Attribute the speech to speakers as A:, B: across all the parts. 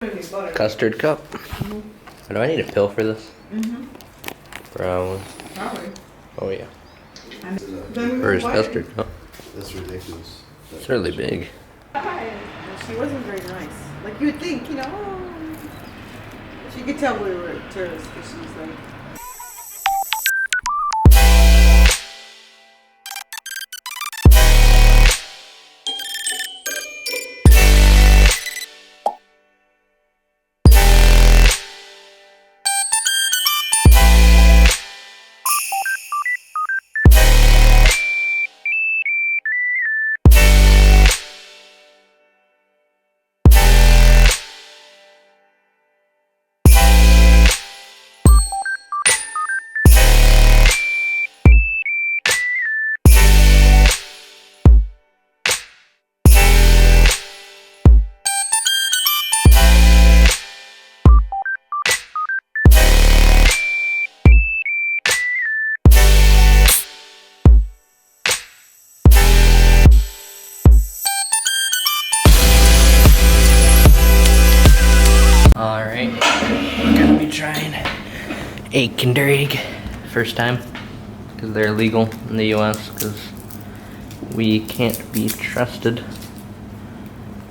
A: Custard cup. Do I need a pill for this? Bro.
B: Probably.
A: Oh yeah.
B: Then we
A: Where's
B: were
A: custard cup?
C: That's ridiculous.
A: It's really big.
B: She wasn't very nice. Like you'd think, she could tell we were tourists because she was like.
A: Alright, we're gonna be trying a Kinder Egg first time because they're illegal in the US because we can't be trusted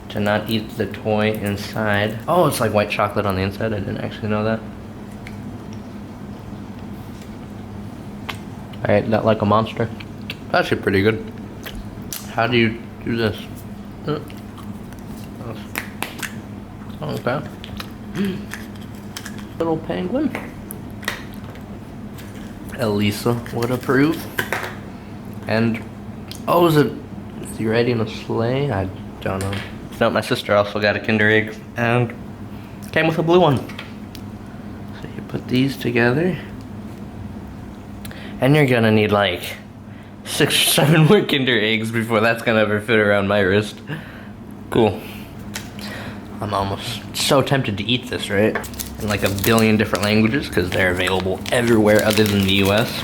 A: to not eat the toy inside. Oh, it's like white chocolate on the inside. I didn't actually know that. I ate that like a monster. Actually pretty good. How do you do this? Okay. Little penguin. Elisa would approve. And oh, is he riding a sleigh? I don't know. No, my sister also got a Kinder Egg and came with a blue one. So you put these together, and you're gonna need like 6 or 7 more Kinder Eggs before that's gonna ever fit around my wrist. Cool. I'm almost so tempted to eat this, right? In like 1 billion different languages because they're available everywhere other than the US.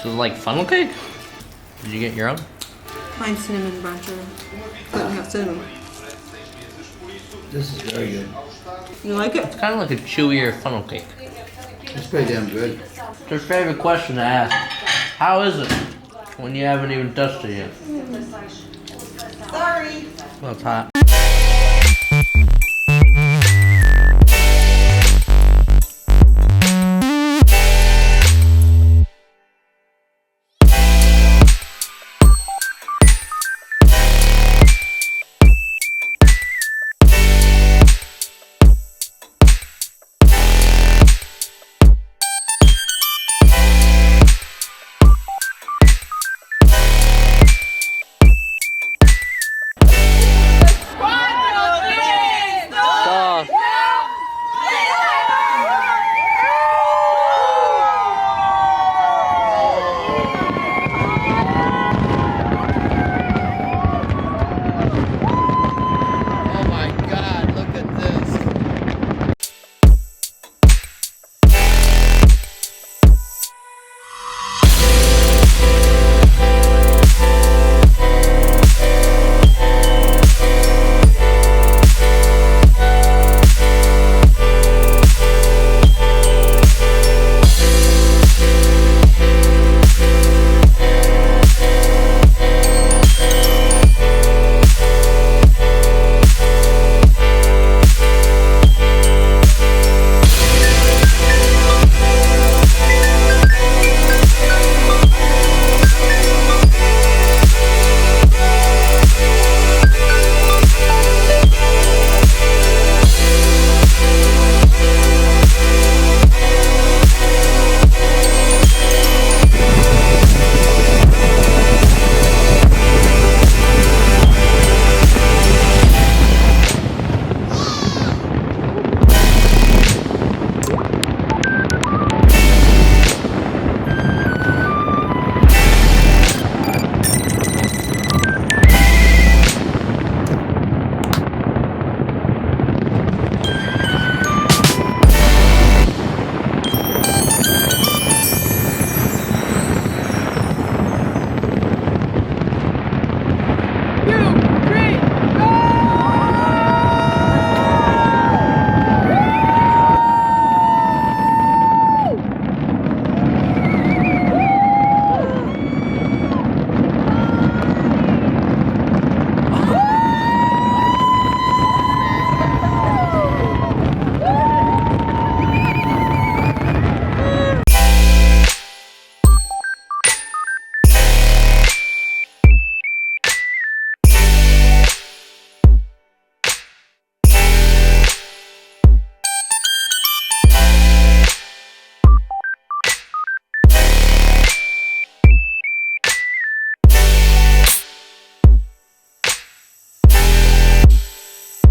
A: So like funnel cake? Did you get your own?
B: Mine's cinnamon buncher. Doesn't have cinnamon.
C: This is very good.
B: You like it?
A: It's kind of like a chewier funnel cake.
C: It's pretty damn good.
A: It's your favorite question to ask. How is it when you haven't even touched it yet?
B: Sorry.
A: Well, it's hot.